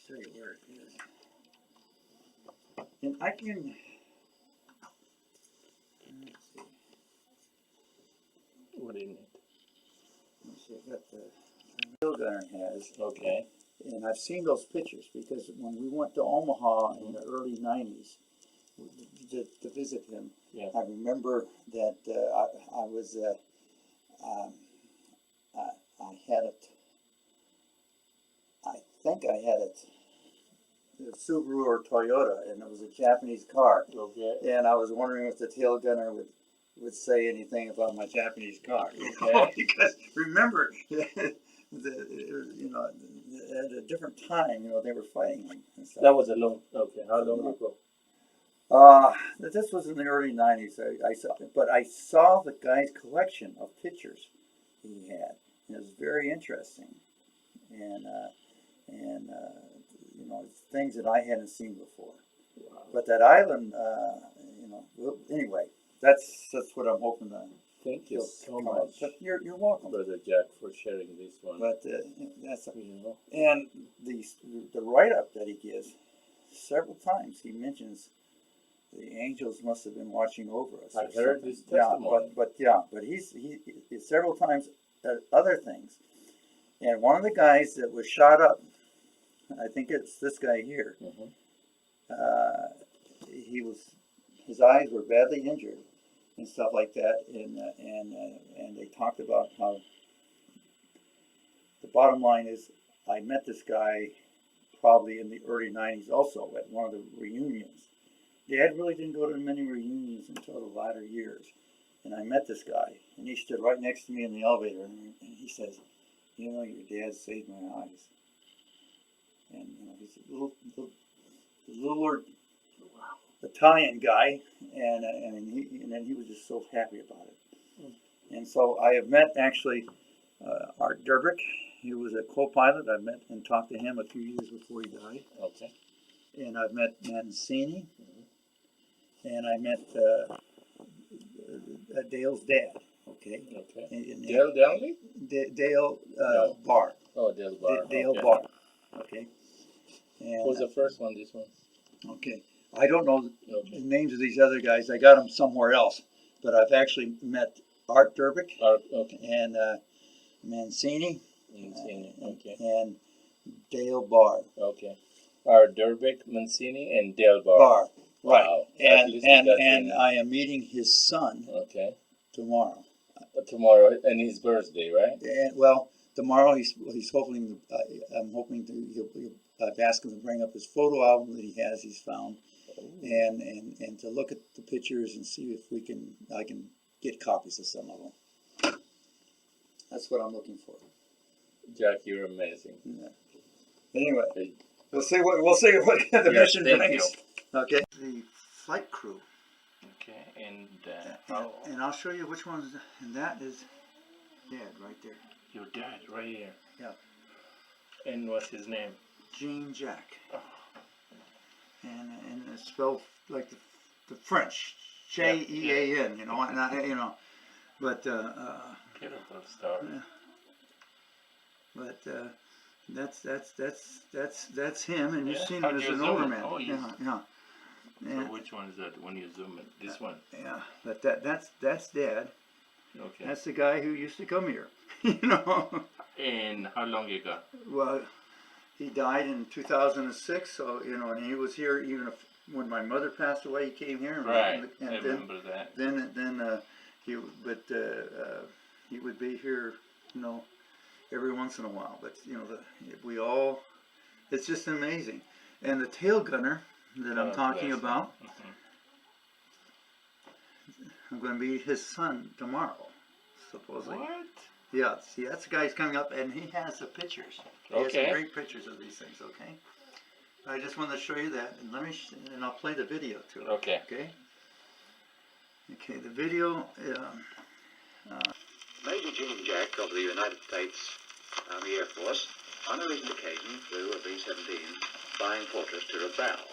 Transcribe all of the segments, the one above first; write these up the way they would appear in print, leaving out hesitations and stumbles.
tell you where it is. And I can, let's see. What do you need? Let's see, I've got the Bill Gunner has. Okay. And I've seen those pictures because when we went to Omaha in the early 90s to visit him, yeah. I remember that I was, I had it, I think I had it, a Subaru or Toyota, and it was a Japanese car. Okay. And I was wondering if the tail gunner would say anything about my Japanese car. Okay. Because remember, you know, at a different time, you know, they were fighting him and stuff. That was a long. Okay. How long ago? This was in the early 90s. I saw, but I saw the guy's collection of pictures he had. It was very interesting, and you know, things that I hadn't seen before. Wow. But that island, you know, well, anyway, that's what I'm hoping to. Thank you so much. But you're welcome, Brother Jack, for sharing this one. But that's you know. And the write up that he gives, several times he mentions the angels must have been watching over us. I heard this testimony. Yeah, but he several times other things, and one of the guys that was shot up, I think it's this guy here. Mm-hmm. His eyes were badly injured and stuff like that, and they talked about how the bottom line is I met this guy probably in the early 90s also at one of the reunions. Dad really didn't go to many reunions until the latter years, and I met this guy, and he stood right next to me in the elevator, and he says, you know, your dad saved my eyes. And you know, he's a little Italian guy, and then he was just so happy about it. And so I have met actually Art Derbick. He was a co-pilot. I met and talked to him a few years before he died. Okay. And I've met Mancini, and I met Dale's dad. Okay. Okay. And Dale Downey? Dale No. Barr. Oh, Dale Barr. Dale okay. Barr. Okay. And, Who's the first one? This one? Okay. I don't know Okay. the names of these other guys. I got them somewhere else. But I've actually met Art Derbick Okay. and Mancini. Okay. And Dale Barr. Okay. Art Derbick, Mancini, and Dale Barr. Barr. Right. Wow. And I am meeting his son tomorrow. Tomorrow, and his birthday, right? And, well, tomorrow he's hoping. I'm hoping I've asked him to bring up his photo album that he's found, and to look at the pictures and see if I can get copies of some of them. That's what I'm looking for. Jack, you're amazing. Yeah. Anyway, Hey. we'll see what the mission thank brings. you. Okay. The flight crew. Okay, and And I'll show you which one's, and that is Dad right there. your dad right here. Yeah. And what's his name? Jean Jack. And it's spelled like the French, Jean. You know, and but Beautiful story. yeah. But that's him, and you've seen him as an older man. Oh, yes. Yeah. So which one is that when you zoom in? This one? Yeah, but that's Dad. Okay. That's the guy who used to come here. You know. And how long ago? Well, he died in 2006, so you know, and he was here even when my mother passed away. He came here, Right. And I remember that. Then he would be here, you know, every once in a while. But you know, it's just amazing. And the tail gunner that I'm talking about, I'm going to meet his son tomorrow, supposedly. What? Yeah, see, that's the guy who's coming up, and he has the pictures. He has some great pictures of these things. Okay. I just wanted to show you that, and and I'll play the video too. Okay. Okay. Okay. The video. Major Jean Jack of the United States Army Air Force, on a recent occasion, flew a B-17 Flying Fortress to Rabaul.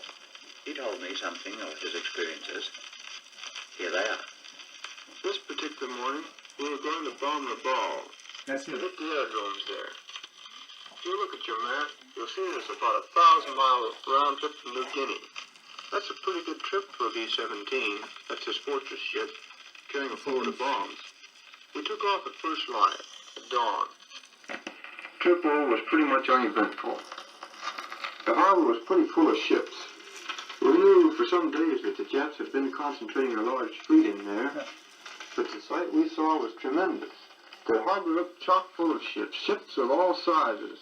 He told me something of his experiences. Here they are. This particular morning, we were going to bomb Rabaul. That's We it. hit the aerodromes there. If you look at your map, you'll see there's about a 1,000-mile round trip to New Guinea. That's a pretty good trip for a B-17. That's his fortress ship, carrying a load of bombs. We took off at first light, at dawn. Trip over was pretty much uneventful. The harbor was pretty full of ships. We knew for some days that the Japs had been concentrating a large fleet in there, but the sight we saw was tremendous. The harbor looked chock full of ships, ships of all sizes.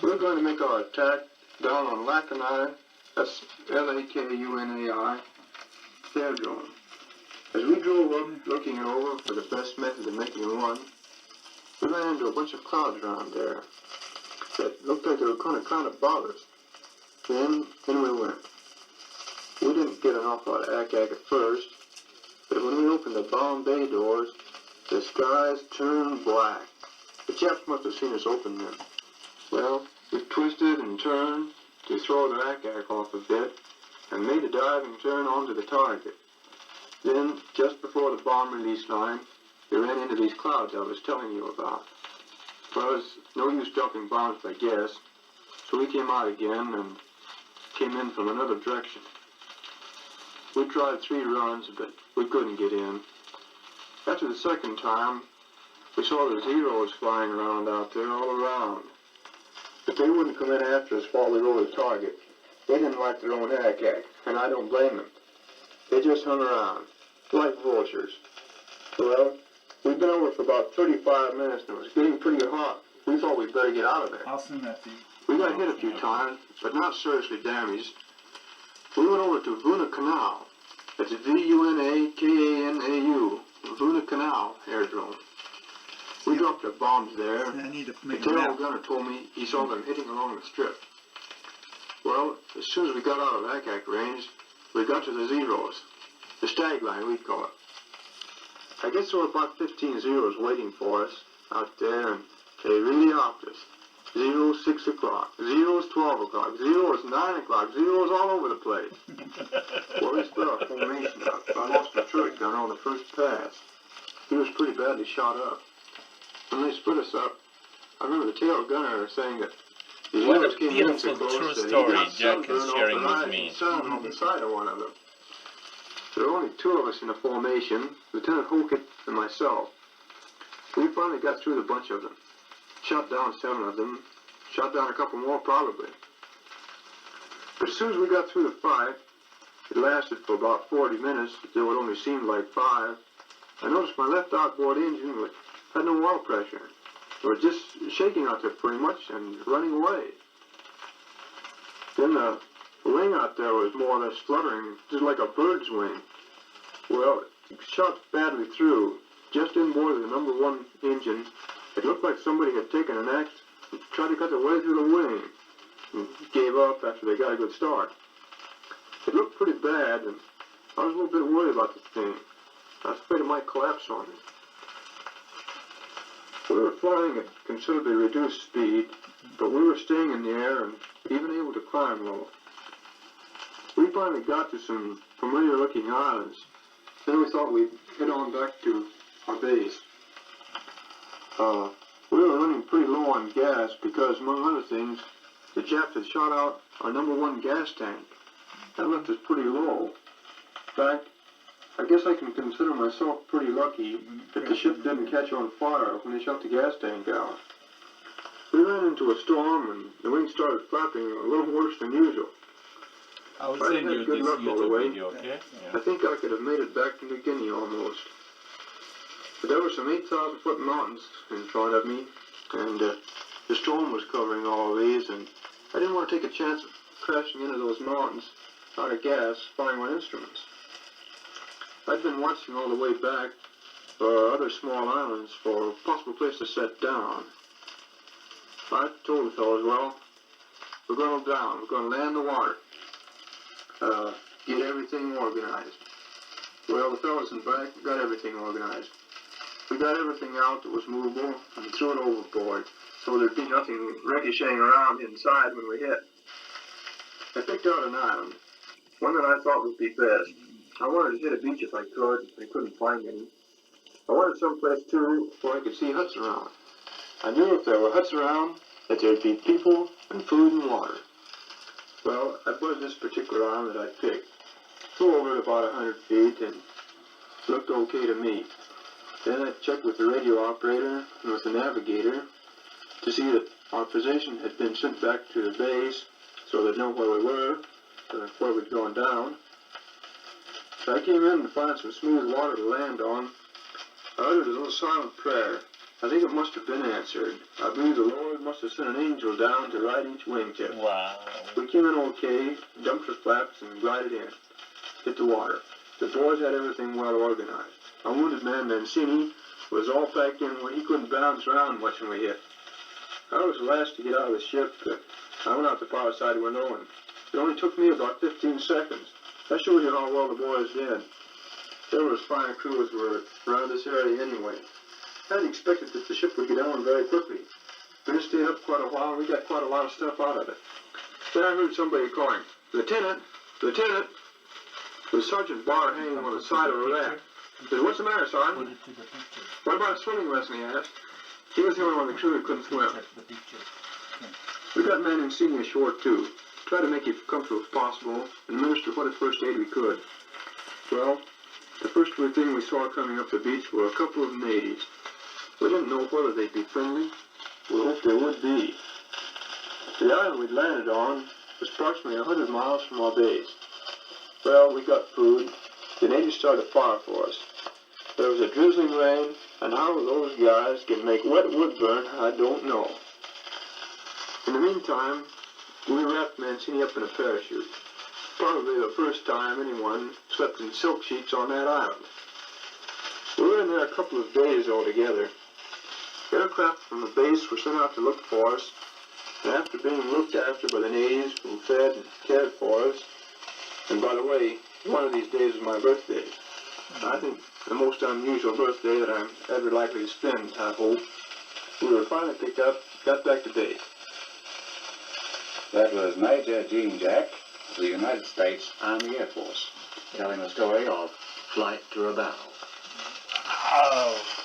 We were going to make our attack down on Lakanai, that's Lakunai, aerodrome. As we drove up, looking it over for the best method of making a run, we ran into a bunch of clouds around there that looked like they were kind of bother us. Then we went. We didn't get an awful lot of ack-ack at first, but when we opened the bomb bay doors, the skies turned black. The Japs must have seen us open them. Well, we twisted and turned to throw the ack-ack off a bit and made a diving turn onto the target. Then, just before the bomb release line, we ran into these clouds I was telling you about. Well, there's no use dropping bombs by guess, so we came out again and came in from another direction. We tried 3 runs, but we couldn't get in. After the second time, we saw the Zeros flying around out there all around. But they wouldn't come in after us while we were over the target. They didn't like their own ack-ack, and I don't blame them. They just hung around, like vultures. Well, we'd been over for about 35 minutes, and it was getting pretty hot. We thought we'd better get out of there. I'll send that to you. We got hit a few times, but not seriously damaged. We went over to Vunakanau. That's Vunakanau, Vunakanau aerodrome. We dropped our bombs there. I need to The make a tail map. gunner told me he saw them hitting along the strip. Well, as soon as we got out of ack-ack range, we got to the Zeros. The stag line, we'd call it. I guess there were about 15 Zeros waiting for us out there, and they really hopped us. Zeros 6 o'clock, Zeros 12 o'clock, Zeros 9 o'clock, Zeros all over the place. Well, they split our formation up. I lost the turret gunner on the first pass. He was pretty badly shot up. When they split us up, I remember the tail gunner saying that the What Zeros a came in beautiful so close true that he story got Jack is sunburned off sharing the with rising me. sun on the side of one of them. There were only 2 of us in the formation, Lieutenant Holkett and myself. We finally got through the bunch of them. Shot down 7 of them. Shot down a couple more, probably. But as soon as we got through the fight, it lasted for about 40 minutes, though it only seemed like 5. I noticed my left outboard engine had no oil pressure. It was just shaking out there pretty much and running away. Then the wing out there was more or less fluttering, just like a bird's wing. Well, it shot badly through, just inboard of the number 1 engine. It looked like somebody had taken an axe and tried to cut their way through the wing and gave up after they got a good start. It looked pretty bad, and I was a little bit worried about the thing. I was afraid it might collapse on me. We were flying at considerably reduced speed, but we were staying in the air and even able to climb low. We finally got to some familiar-looking islands. Then we thought we'd head on back to our base. We were running pretty low on gas because, among other things, the Japs had shot out our number 1 gas tank. That left us pretty low. In fact, I guess I can consider myself pretty lucky that the ship didn't catch on fire when they shut the gas tank out. We ran into a storm and the wings started flapping a little worse than usual. I will I send had you good this luck all the YouTube way. video, okay? I think I could have made it back to New Guinea almost. But there were some 8,000-foot mountains in front of me, and the storm was covering all of these, and I didn't want to take a chance of crashing into those mountains out of gas, flying my instruments. I'd been watching all the way back for other small islands for a possible place to set down. I told the fellows, well, we're going down, we're going to land the water, get everything organized. Well, the fellows in back got everything organized. We got everything out that was movable and threw it overboard, so there'd be nothing ricocheting around inside when we hit. I picked out an island, one that I thought would be best. I wanted to hit a beach if I could. I couldn't find any. I wanted someplace, too, where I could see huts around. I knew if there were huts around, that there'd be people and food and water. Well, I buzzed this particular arm that I picked. Flew over at about 100 feet and looked okay to me. Then I checked with the radio operator and with the navigator to see that our position had been sent back to the base so they'd know where we were, where we'd gone down. So I came in to find some smooth water to land on. I uttered a little silent prayer. I think it must have been answered. I believe the Lord must have sent an angel down to ride each wingtip. Wow. We came in okay, dumped our flaps, and glided in. Hit the water. The boys had everything well organized. Our wounded man, Mancini, was all packed in where he couldn't bounce around much when we hit. I was the last to get out of the ship. I went out the power side window, and it only took me about 15 seconds. That shows you how well the boys did. There was fine crews were around this area anyway. I hadn't expected that the ship would get down very quickly. We just stayed up quite a while, and we got quite a lot of stuff out of it. Then I heard somebody calling, "Lieutenant! Lieutenant!" It was Sergeant Barr hanging on the side of a raft. I said, "What's the matter, Sergeant?" "What about a swimming lesson?" he asked. He was the only one in the crew that couldn't swim. We got Mancini ashore, too. Tried to make it comfortable if possible, and administer what first aid we could. Well, the first thing we saw coming up the beach were a couple of natives. We didn't know whether they'd be friendly. We hoped they would be. The island we'd landed on was approximately 100 miles from our base. Well, we got food. The natives started a fire for us. There was a drizzling rain, and how those guys can make wet wood burn, I don't know. In the meantime, we wrapped Mancini up in a parachute. Probably the first time anyone slept in silk sheets on that island. We were in there a couple of days altogether. Aircraft from the base were sent out to look for us, and after being looked after by the natives who fed and cared for us, and by the way, one of these days is my birthday. I think the most unusual birthday that I'm ever likely to spend, I hope. We were finally picked up, got back to base. That was Major Gene Jack of the United States Army Air Force telling the story of Flight to Rabaul. Oh.